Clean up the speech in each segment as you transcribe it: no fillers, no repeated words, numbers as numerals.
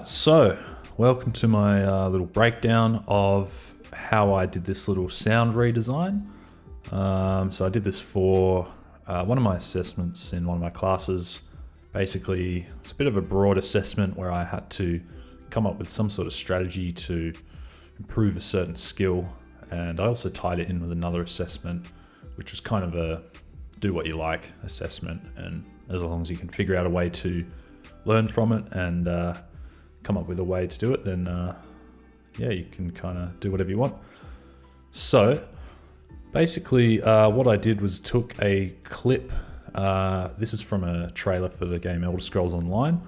Alright, so welcome to my little breakdown of how I did this little sound redesign. So I did this for one of my assessments in one of my classes. Basically, it's a bit of a broad assessment where I had to come up with some sort of strategy to improve a certain skill, and I also tied it in with another assessment, which was kind of a do what you like assessment, and as long as you can figure out a way to learn from it and come up with a way to do it, then yeah, you can kind of do whatever you want. So basically what I did was took a clip, this is from a trailer for the game Elder Scrolls Online,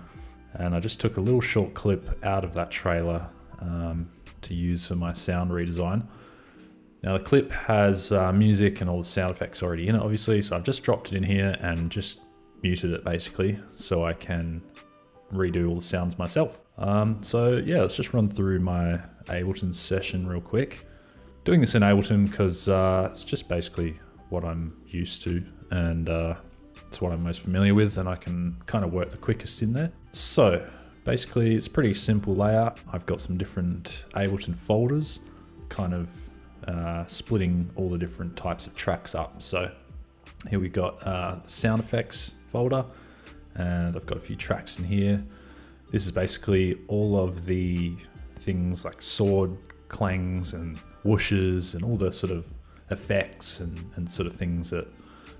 and I just took a little short clip out of that trailer to use for my sound redesign. Now the clip has music and all the sound effects already in it, obviously, so I've just dropped it in here and just muted it basically so I can redo all the sounds myself. So yeah, let's just run through my Ableton session real quick. Doing this in Ableton because it's just basically what I'm used to, and it's what I'm most familiar with, and I can kind of work the quickest in there. So basically it's a pretty simple layout. I've got some different Ableton folders, kind of splitting all the different types of tracks up. So here we got the sound effects folder, and I've got a few tracks in here. This is basically all of the things like sword clangs and whooshes and all the sort of effects and sort of things that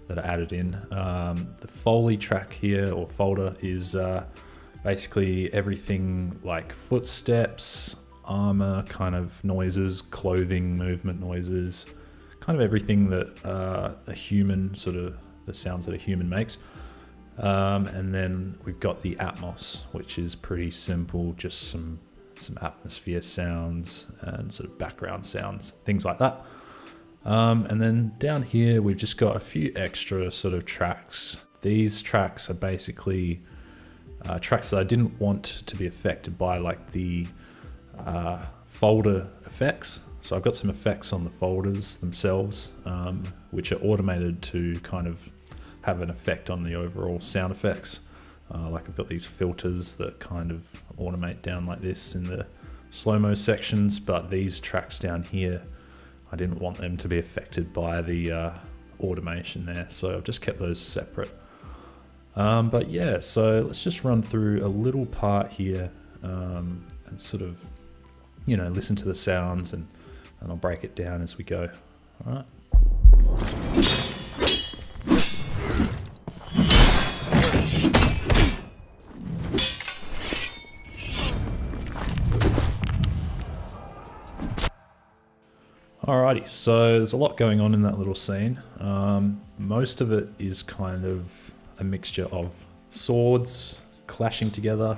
are added in. The Foley track here, or folder, is basically everything like footsteps, armor kind of noises, clothing movement noises, kind of everything that a human, sort of the sounds that a human makes. And then we've got the Atmos, which is pretty simple, just some atmosphere sounds and sort of background sounds, things like that. And then down here we've just got a few extra sort of tracks. These tracks are basically tracks that I didn't want to be affected by like the folder effects. So I've got some effects on the folders themselves, which are automated to kind of have an effect on the overall sound effects. Like I've got these filters that kind of automate down like this in the slow-mo sections, but these tracks down here, I didn't want them to be affected by the automation there, so I've just kept those separate. But yeah, so let's just run through a little part here and sort of, you know, listen to the sounds, and I'll break it down as we go. All right. Alrighty, so there's a lot going on in that little scene. Most of it is kind of a mixture of swords clashing together,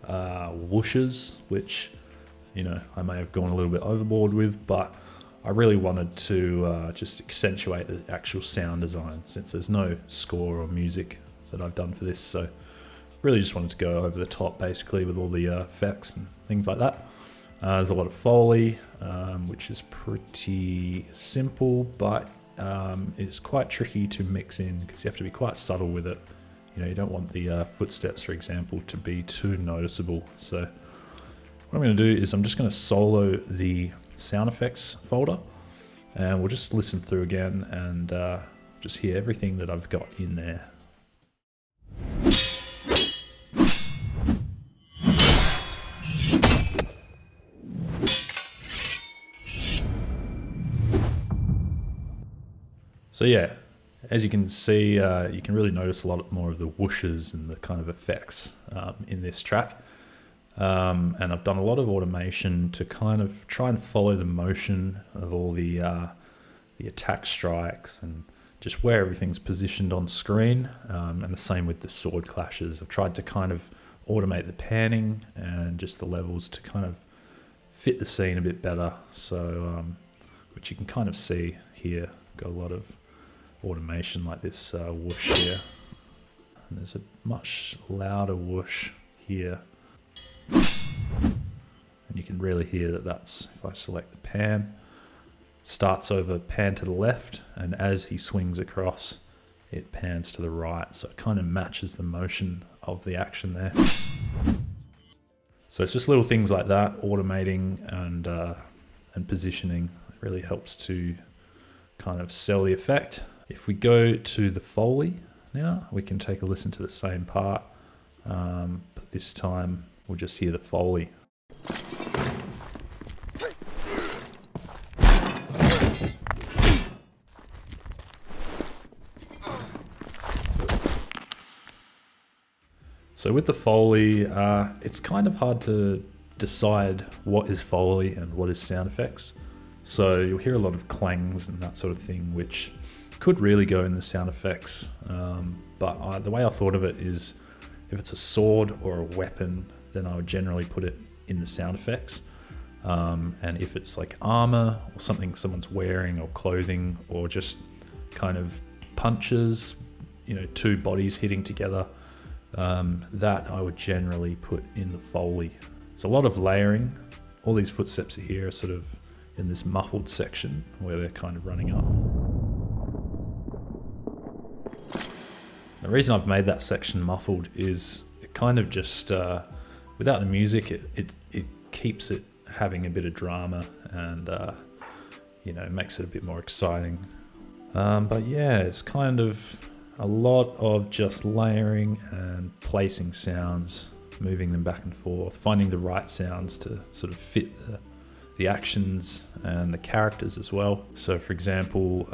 whooshes, which, you know, I may have gone a little bit overboard with, but I really wanted to just accentuate the actual sound design, since there's no score or music that I've done for this, so really just wanted to go over the top basically with all the effects and things like that. There's a lot of Foley, which is pretty simple, but it's quite tricky to mix in because you have to be quite subtle with it. You know, you don't want the footsteps, for example, to be too noticeable. So what I'm going to do is I'm just going to solo the sound effects folder, and we'll just listen through again and just hear everything that I've got in there. So yeah, as you can see, you can really notice a lot more of the whooshes and the kind of effects in this track. And I've done a lot of automation to kind of try and follow the motion of all the attack strikes and just where everything's positioned on screen. And the same with the sword clashes. I've tried to kind of automate the panning and just the levels to kind of fit the scene a bit better. So, which you can kind of see here, got a lot of automation like this whoosh here, and there's a much louder whoosh here, and you can really hear that that's, if I select the pan, starts over pan to the left, and as he swings across it pans to the right, so it kind of matches the motion of the action there. So it's just little things like that, automating and positioning really helps to kind of sell the effect. If we go to the Foley now, we can take a listen to the same part, but this time we'll just hear the Foley. So with the Foley, it's kind of hard to decide what is Foley and what is sound effects. So you'll hear a lot of clangs and that sort of thing, which could really go in the sound effects. But the way I thought of it is, if it's a sword or a weapon, then I would generally put it in the sound effects. And if it's like armor or something someone's wearing, or clothing, or just kind of punches, you know, two bodies hitting together, that I would generally put in the Foley. It's a lot of layering. All these footsteps here are sort of in this muffled section where they're kind of running up. The reason I've made that section muffled is it kind of just, without the music, it keeps it having a bit of drama, and you know, makes it a bit more exciting. But yeah, it's kind of a lot of just layering and placing sounds, moving them back and forth, finding the right sounds to sort of fit the actions and the characters as well. So for example,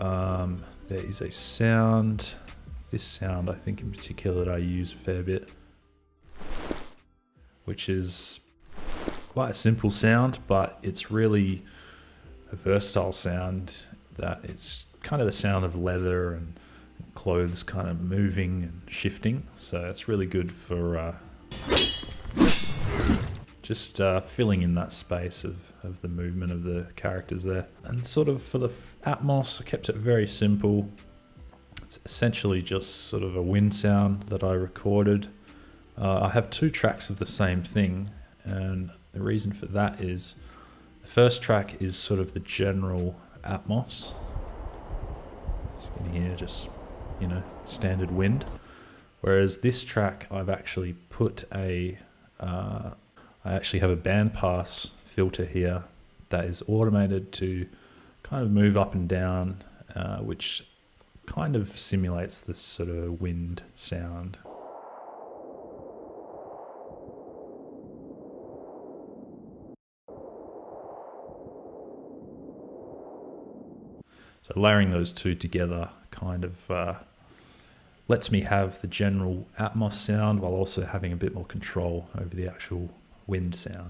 there is a sound, this sound I think in particular that I use a fair bit, which is quite a simple sound, but it's really a versatile sound, that it's kind of the sound of leather and clothes kind of moving and shifting. So it's really good for just filling in that space of the movement of the characters there. And sort of for the Atmos, I kept it very simple. It's essentially just sort of a wind sound that I recorded. I have two tracks of the same thing, and the reason for that is the first track is sort of the general Atmos. So you can hear just, you know, standard wind. Whereas this track, I've actually put I actually have a bandpass filter here that is automated to kind of move up and down, which kind of simulates this sort of wind sound. So layering those two together kind of lets me have the general Atmos sound while also having a bit more control over the actual wind sound.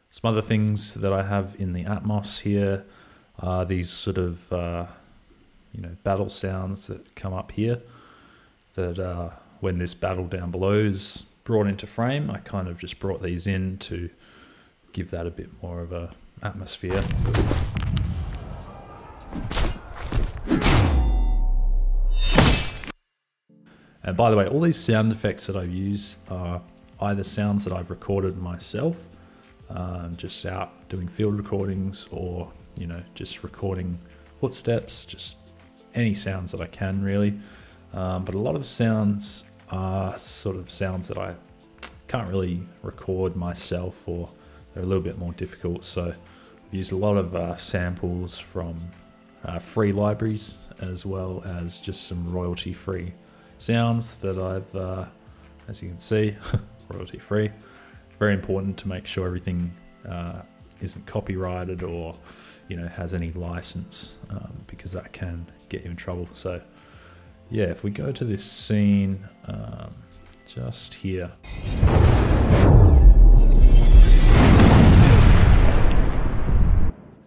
Some other things that I have in the Atmos here are these sort of you know, battle sounds that come up here, that when this battle down below is brought into frame, I kind of just brought these in to give that a bit more of a atmosphere. And by the way, all these sound effects that I use are either sounds that I've recorded myself, just out doing field recordings, or, you know, just recording footsteps, just any sounds that I can really. But a lot of the sounds are sort of sounds that I can't really record myself, or they're a little bit more difficult. So I've used a lot of samples from free libraries, as well as just some royalty-free sounds that I've, as you can see, royalty-free. Very important to make sure everything isn't copyrighted or, you know, has any license, because that can get you in trouble. So yeah, if we go to this scene just here.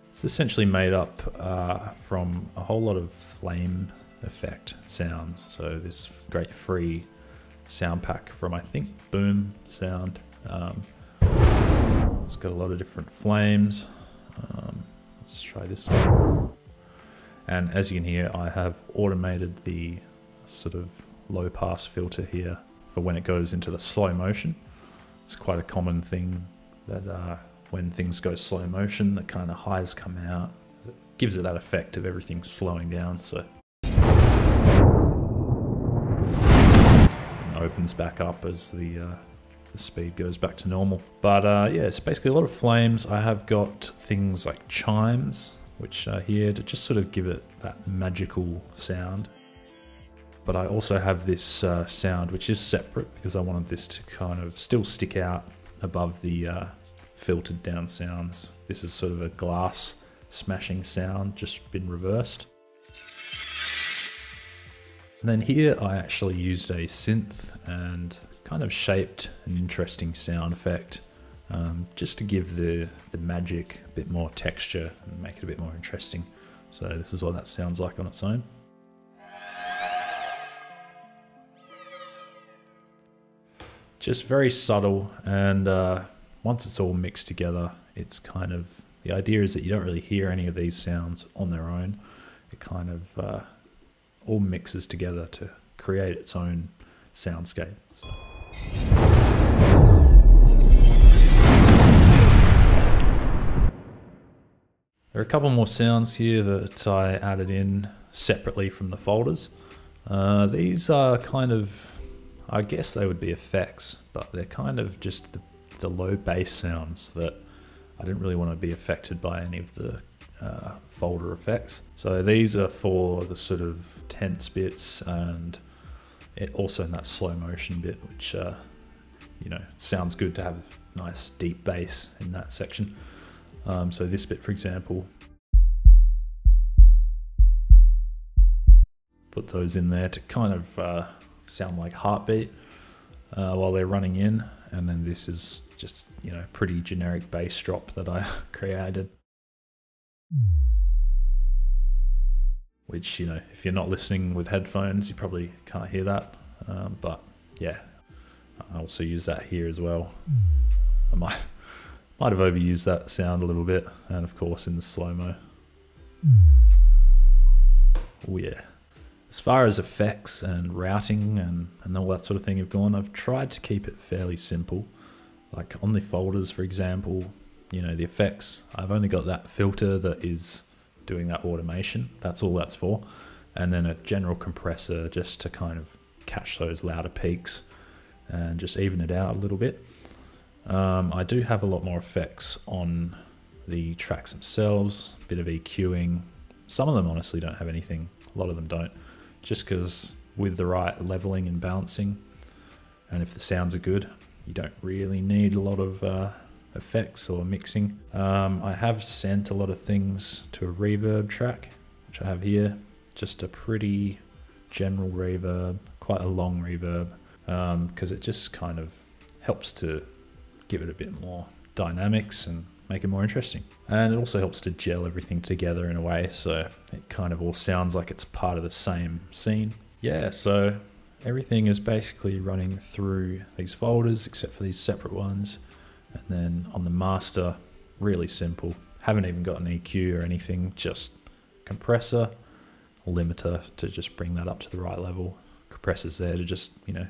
It's essentially made up from a whole lot of flame effect sounds. So this great free sound pack from, I think, Boom Sound. It's got a lot of different flames. Let's try this one. And as you can hear, I have automated the sort of low pass filter here for when it goes into the slow motion. It's quite a common thing that when things go slow motion, the kind of highs come out. It gives it that effect of everything slowing down. So opens back up as the speed goes back to normal. But yeah, it's basically a lot of flames. I have got things like chimes, which are here to just sort of give it that magical sound. But I also have this sound which is separate because I wanted this to kind of still stick out above the filtered down sounds. This is sort of a glass smashing sound, just been reversed. And then here I actually used a synth and kind of shaped an interesting sound effect just to give the magic a bit more texture and make it a bit more interesting. So this is what that sounds like on its own. Just very subtle, and once it's all mixed together, it's kind of, the idea is that you don't really hear any of these sounds on their own. It kind of all mixes together to create its own soundscape. So. There are a couple more sounds here that I added in separately from the folders. These are kind of, I guess they would be effects, but they're kind of just the low bass sounds that I didn't really want to be affected by any of the folder effects. So these are for the sort of tense bits, and also in that slow motion bit, which you know, sounds good to have nice deep bass in that section. So this bit, for example, put those in there to kind of sound like heartbeat while they're running in. And then this is just, you know, pretty generic bass drop that I created, which, you know, if you're not listening with headphones, you probably can't hear that. But yeah, I also use that here as well. I might have overused that sound a little bit, and of course in the slow-mo. Oh yeah. As far as effects and routing and all that sort of thing have gone, I've tried to keep it fairly simple. Like on the folders, for example, you know, the effects, I've only got that filter that is doing that automation. That's all that's for. And then a general compressor just to kind of catch those louder peaks and just even it out a little bit. I do have a lot more effects on the tracks themselves, a bit of EQing. Some of them honestly don't have anything, a lot of them don't. Just because with the right leveling and balancing, and if the sounds are good, you don't really need a lot of effects or mixing. I have sent a lot of things to a reverb track, which I have here. Just a pretty general reverb, quite a long reverb, because it just kind of helps to give it a bit more dynamics and make it more interesting. And it also helps to gel everything together in a way, so it kind of all sounds like it's part of the same scene. Yeah, so everything is basically running through these folders except for these separate ones. And then on the master, really simple. Haven't even got an EQ or anything, just compressor, limiter to just bring that up to the right level. Compressors there to just, you know,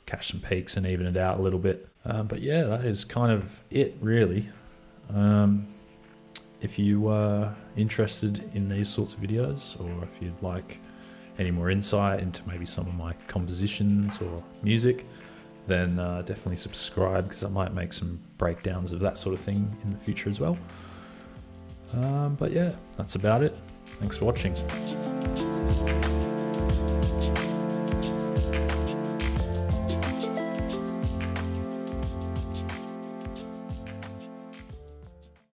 catch some peaks and even it out a little bit. But yeah, that is kind of it really. If you are interested in these sorts of videos, or if you'd like any more insight into maybe some of my compositions or music, then definitely subscribe, because I might make some breakdowns of that sort of thing in the future as well. But yeah, that's about it. Thanks for watching.